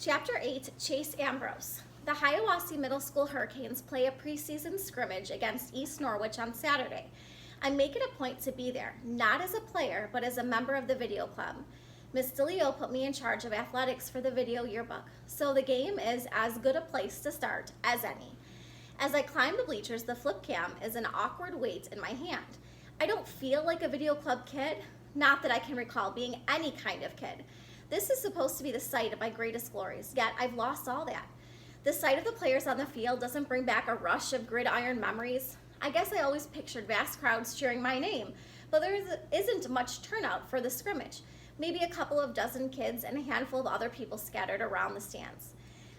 Chapter 8, Chase Ambrose. The Hiawassee Middle School Hurricanes play a preseason scrimmage against East Norwich on Saturday. I make it a point to be there, not as a player, but as a member of the video club. Ms. DeLeo put me in charge of athletics for the video yearbook, so the game is as good a place to start as any. As I climb the bleachers, the flip cam is an awkward weight in my hand. I don't feel like a video club kid, not that I can recall being any kind of kid. This is supposed to be the site of my greatest glories, yet I've lost all that. The sight of the players on the field doesn't bring back a rush of gridiron memories. I guess I always pictured vast crowds cheering my name, but there isn't much turnout for the scrimmage. Maybe a couple of dozen kids and a handful of other people scattered around the stands.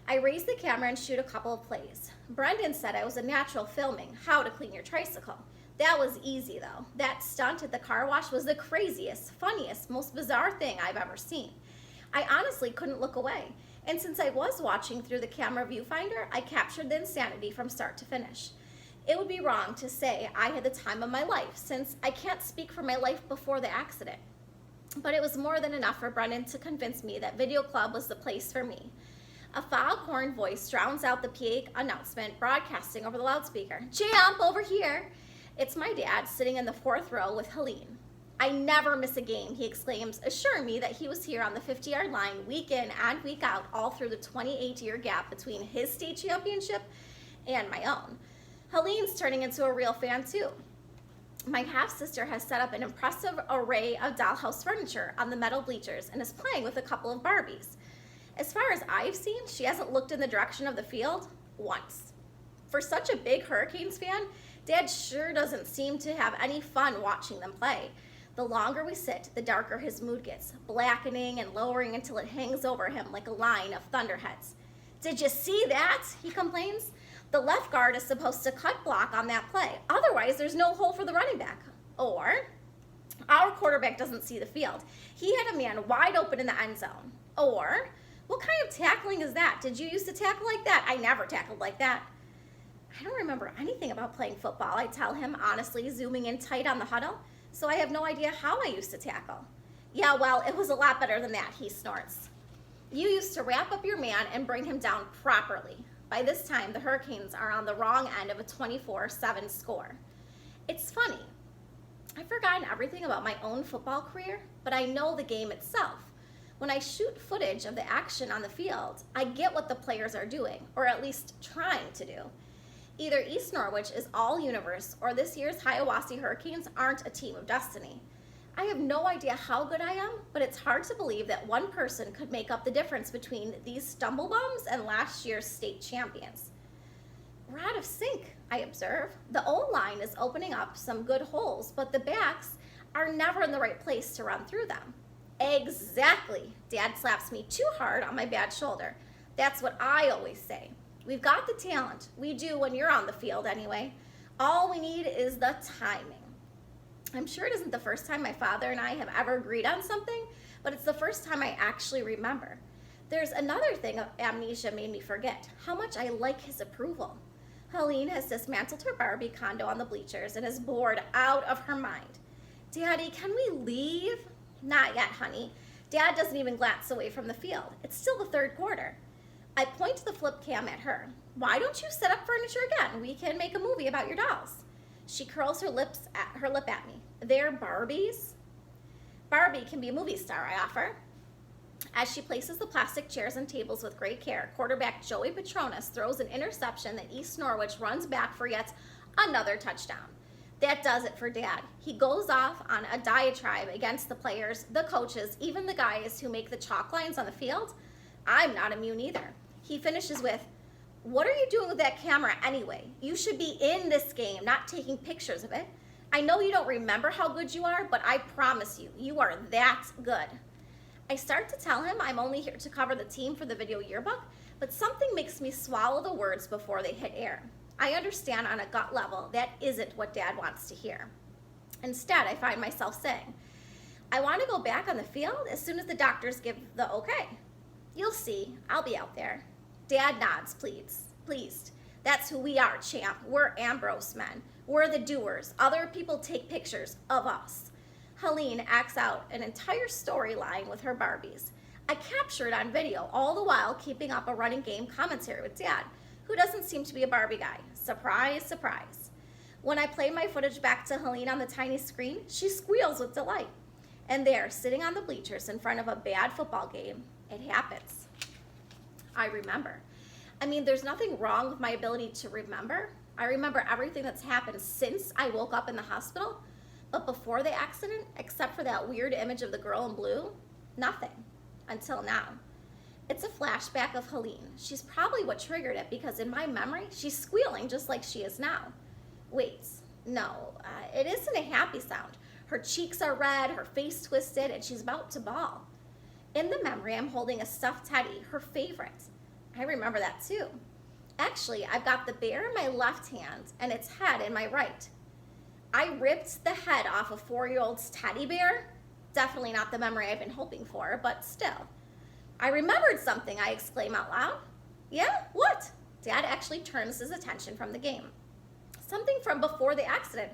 I raise the camera and shoot a couple of plays. Brendan said I was a natural filming how to clean your tricycle. That was easy though. That stunt at the car wash was the craziest, funniest, most bizarre thing I've ever seen. I honestly couldn't look away. And since I was watching through the camera viewfinder, I captured the insanity from start to finish. It would be wrong to say I had the time of my life, since I can't speak for my life before the accident. But it was more than enough for Brendan to convince me that Video Club was the place for me. A foghorn voice drowns out the PA announcement broadcasting over the loudspeaker. "Champ, over here!" It's my dad sitting in the fourth row with Helene. "I never miss a game," he exclaims, assuring me that he was here on the 50-yard line week in and week out all through the 28-year gap between his state championship and my own. Helene's turning into a real fan too. My half-sister has set up an impressive array of dollhouse furniture on the metal bleachers and is playing with a couple of Barbies. As far as I've seen, she hasn't looked in the direction of the field once. For such a big Hurricanes fan, Dad sure doesn't seem to have any fun watching them play. The longer we sit, the darker his mood gets, blackening and lowering until it hangs over him like a line of thunderheads. "Did you see that?" he complains. "The left guard is supposed to cut block on that play. Otherwise, there's no hole for the running back." Or, "Our quarterback doesn't see the field. He had a man wide open in the end zone." Or, "What kind of tackling is that? Did you used to tackle like that? I never tackled like that." I don't remember anything about playing football, I tell him, honestly, zooming in tight on the huddle, so I have no idea how I used to tackle. "Yeah, well, it was a lot better than that," he snorts. "You used to wrap up your man and bring him down properly." By this time, the Hurricanes are on the wrong end of a 24-7 score. It's funny. I've forgotten everything about my own football career, but I know the game itself. When I shoot footage of the action on the field, I get what the players are doing, or at least trying to do. Either East Norwich is all universe, or this year's Hiawassee Hurricanes aren't a team of destiny. I have no idea how good I am, but it's hard to believe that one person could make up the difference between these stumblebums and last year's state champions. "We're out of sync," I observe. "The O-line is opening up some good holes, but the backs are never in the right place to run through them." "Exactly." Dad slaps me too hard on my bad shoulder. "That's what I always say. We've got the talent. We do when you're on the field anyway. All we need is the timing." I'm sure it isn't the first time my father and I have ever agreed on something, but it's the first time I actually remember. There's another thing amnesia made me forget, how much I like his approval. Helene has dismantled her Barbie condo on the bleachers and is bored out of her mind. "Daddy, can we leave?" "Not yet, honey. Dad doesn't even glance away from the field. It's still the third quarter." I point the flip cam at her. "Why don't you set up furniture again? We can make a movie about your dolls." She curls her lip at me. "They're Barbies?" "Barbie can be a movie star," I offer. As she places the plastic chairs and tables with great care, quarterback Joey Petronas throws an interception that East Norwich runs back for yet another touchdown. That does it for Dad. He goes off on a diatribe against the players, the coaches, even the guys who make the chalk lines on the field. I'm not immune either. He finishes with, "What are you doing with that camera anyway? You should be in this game, not taking pictures of it. I know you don't remember how good you are, but I promise you, you are that good." I start to tell him I'm only here to cover the team for the video yearbook, but something makes me swallow the words before they hit air. I understand on a gut level that isn't what Dad wants to hear. Instead, I find myself saying, "I want to go back on the field as soon as the doctors give the okay." "You'll see, I'll be out there." Dad nods, pleased. "That's who we are, champ. We're Ambrose men. We're the doers. Other people take pictures of us." Helene acts out an entire storyline with her Barbies. I capture it on video, all the while keeping up a running game commentary with Dad, who doesn't seem to be a Barbie guy. Surprise, surprise. When I play my footage back to Helene on the tiny screen, she squeals with delight. And there, sitting on the bleachers in front of a bad football game, it happens. I remember. I mean, there's nothing wrong with my ability to remember. I remember everything that's happened since I woke up in the hospital, but before the accident, except for that weird image of the girl in blue, nothing, until now. It's a flashback of Helene. She's probably what triggered it, because in my memory, she's squealing just like she is now. Wait, no, it isn't a happy sound. Her cheeks are red, her face twisted, and she's about to bawl. In the memory, I'm holding a stuffed teddy, her favorite. I remember that too. Actually, I've got the bear in my left hand and its head in my right. I ripped the head off a 4-year-old's teddy bear. Definitely not the memory I've been hoping for, but still. I remembered something, I exclaim out loud. Yeah, what? Dad actually turns his attention from the game. Something from before the accident.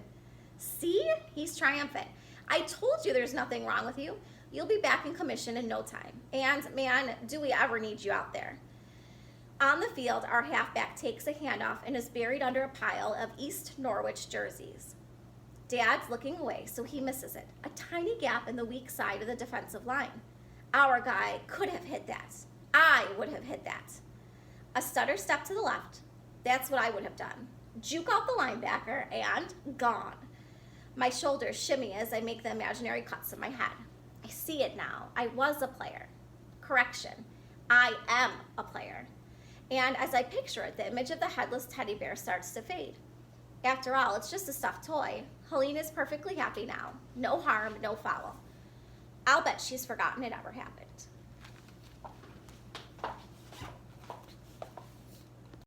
See? He's triumphant. I told you there's nothing wrong with you. You'll be back in commission in no time. And man, do we ever need you out there. On the field, our halfback takes a handoff and is buried under a pile of East Norwich jerseys. Dad's looking away, so he misses it. A tiny gap in the weak side of the defensive line. Our guy could have hit that. I would have hit that. A stutter step to the left. That's what I would have done. Juke out the linebacker and gone. My shoulders shimmy as I make the imaginary cuts in my head. I see it now. I was a player. Correction. I am a player. And as I picture it, the image of the headless teddy bear starts to fade. After all, it's just a stuffed toy. Helene is perfectly happy now. No harm, no foul. I'll bet she's forgotten it ever happened.